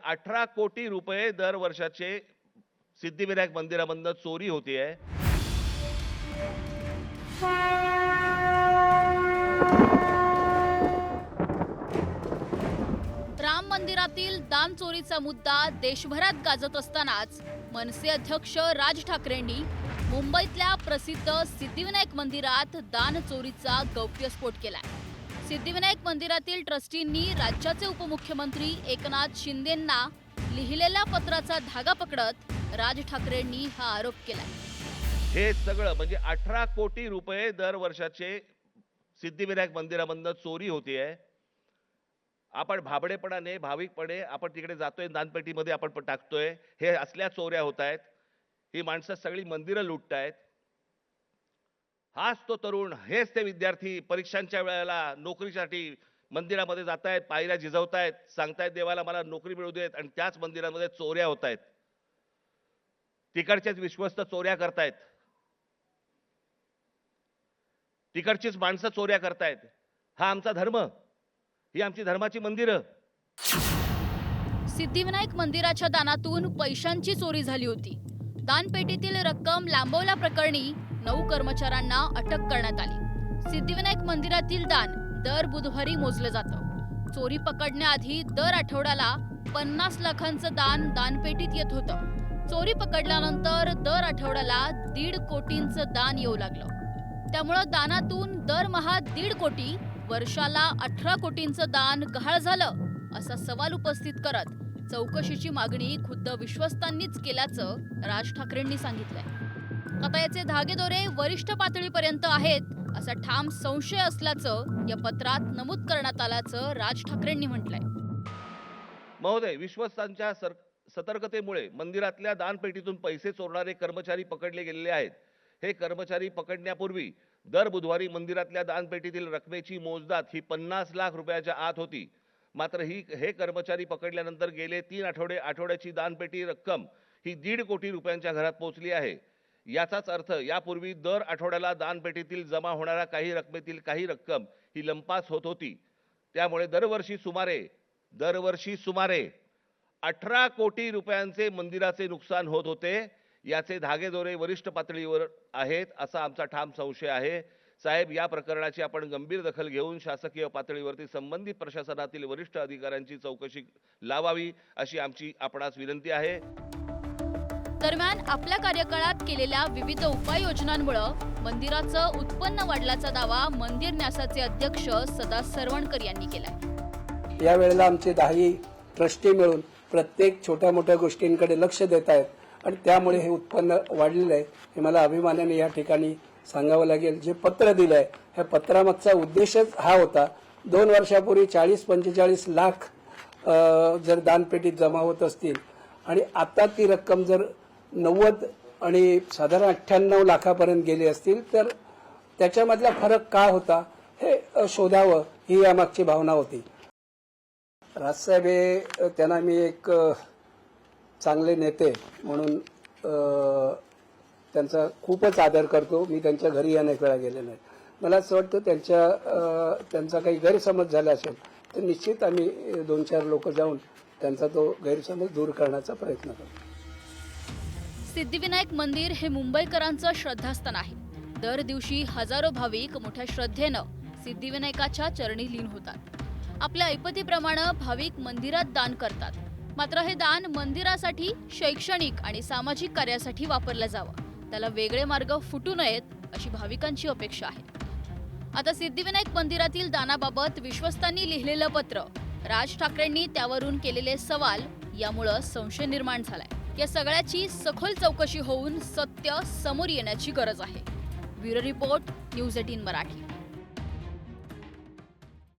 18 कोटी रुपये दर वर्षाचे सिद्धिविनायक मंदिरामधनं चोरी होतीये। राम मंदिरातील दान चोरीचा मुद्दा देशभरात गाजत असतानाच मनसे अध्यक्ष राज ठाकरेंनी मुंबईतल्या प्रसिद्ध सिद्धिविनायक मंदिरात दान चोरीचा गौप्यस्फोट केलाय। सिद्धिविनायक मंदिरातील ट्रस्टींनी राज्याचे उपमुख्यमंत्री एकनाथ शिंदेंना लिहिलेल्या पत्राचा धागा पकडत राज ठाकरेंनी हा आरोप केलाय। हे सगळं म्हणजे 18 कोटी रुपये दर वर्षाचे सिद्धिविनायक मंदिरामधनं चोरी होतीये। आपण भाबडेपणाने भाविकपणे आपण तिकडे जातोय, दानपेटीमध्ये आपण टाकतोय, हे असल्या चोऱ्या होत आहेत। ही माणसं सगळी मंदिरं लुटतायत। हाच तो तरुण, हेच ते विद्यार्थी परीक्षांच्या वेळेला नोकरीसाठी मंदिरामध्ये जातायत, पायऱ्या झिजवतायत, सांगतायत देवाला मला नोकरी मिळू देत, आणि त्याच मंदिरामध्ये चोऱ्या होत आहेत। तिकडचेच विश्वस्त चोऱ्या करतायत, तिकडचीच माणसं चोऱ्या करतायत। हा आमचा धर्म, ही आमची धर्माची मंदिरं। सिद्धिविनायक मंदिराच्या दानातून पैशांची चोरी झाली होती। दानपेटीतील रक्कम लांबवल्या प्रकरणी 9 कर्मचाऱ्यांना अटक करण्यात आली। सिद्धिविनायक मंदिरातील दान दर बुधवारी मोजलं जातं। चोरी पकडण्याआधी दर आठवड्याला 50 लाखांचं दान दानपेटीत येत होतं। चोरी पकडल्यानंतर दर आठवड्याला 1.5 कोटींचं दान येऊ लागलं। त्यामुळं दानातून दरमहा 1.5 कोटी, वर्षाला 18 कोटींचं दान गहाळ झालं, असा सवाल उपस्थित करत चौकशीची मागणी खुद्द विश्वस्तांनीच केल्याचं राज ठाकरेंनी सांगितलंय। आता याचे धागेदोरे वरिष्ठ पातळीपर्यंत आहेत असा ठाम संशय असल्याचं या पत्रात नमूद करण्यात आल्याचं राज ठाकरेंनी म्हटलंय। महोदय, विश्वस्तांच्या सतर्कतेमुळे मंदिरातल्या दानपेटीतून पैसे चोरणारे कर्मचारी पकडले गेलेले आहेत। हे कर्मचारी पकडण्यापूर्वी दर बुधवारी मंदिरातल्या दानपेटीतील रकमेची मोजदाद ही 50 लाख रुपयाच्या आत होती। मात्र हे कर्मचारी पकडल्यानंतर गेले 3 आठवड्याची दानपेटी रक्कम ही 1.5 कोटी रुपयांच्या घरात पोहोचली आहे। याचाच अर्थ यापूर्वी दर आठवड्याला दानपेटीतील जमा होणाऱ्या काही रकमेतील काही रक्कम ही लंपास होत होती। त्यामुळे दरवर्षी सुमारे 18 कोटी रुपयांचे मंदिराचे नुकसान होत होते। याचे धागेदोरे वरिष्ठ पातळीवर आहेत असा आमचा ठाम संशय आहे। साहेब, या प्रकरणाची आपण गंभीर दखल घेऊन शासकीय पातळीवरती संबंधित प्रशासनातील वरिष्ठ अधिकाऱ्यांची चौकशी लावावी अशी आमची आपणास विनंती आहे। दरम्यान आपल्या कार्यकाळात केलेल्या विविध उपाययोजनांमुळे मंदिराचं उत्पन्न वाढल्याचा दावा मंदिर न्यासाचे अध्यक्ष सदा सरवणकर यांनी केलाय। या वेळेला आमचे 10 ट्रस्टी मिळून प्रत्येक छोट्या मोठ्या गोष्टींकडे लक्ष देत आहेत आणि त्यामुळे हे उत्पन्न वाढलेलं आहे। हे मला अभिमानाने या ठिकाणी सांगावं लागेल। जे पत्र दिलंय ह्या पत्रामागचा उद्देशच हा होता, 2 वर्षापूर्वी 40-45 लाख जर दानपेटीत जमा होत असतील आणि आता ती रक्कम जर 90 आणि साधारण 98 लाखापर्यंत गेली असतील तर त्याच्यामधला फरक का होता हे शोधावं, ही यामागची भावना होती। राजसाहेब हे त्यांना मी एक चांगले नेते म्हणून त्यांचा खूपच आदर करतो। मी त्यांच्या घरी अनेक वेळा गेलेलो आहे। मला असं वाटतं त्यांचा काही गैरसमज झाला असेल तर निश्चित आम्ही 2-4 लोक जाऊन त्यांचा तो गैरसमज दूर करण्याचा प्रयत्न करू। सिद्धिविनायक मंदिर हे मुंबईकरांचं श्रद्धास्थान आहे। दर दिवशी हजारो भाविक मोठ्या श्रद्धेनं सिद्धिविनायकाच्या चरणी लीन होतात। आपल्या ऐपतीप्रमाणे भाविक मंदिरात दान करतात। मात्र हे दान मंदिरासाठी, शैक्षणिक आणि सामाजिक कार्यासाठी वापरलं जावं, त्याला वेगळे मार्ग फुटू नयेत अशी भाविकांची अपेक्षा आहे। आता सिद्धिविनायक मंदिरातील दानाबाबत विश्वस्तांनी लिहिलेलं पत्र, राज ठाकरेंनी त्यावरून केलेले सवाल यामुळे संशय निर्माण झालाय। या सगळ्याची सखोल चौकशी होऊन सत्य समोर येण्याची गरज आहे। Bureau report, news 18 Marathi.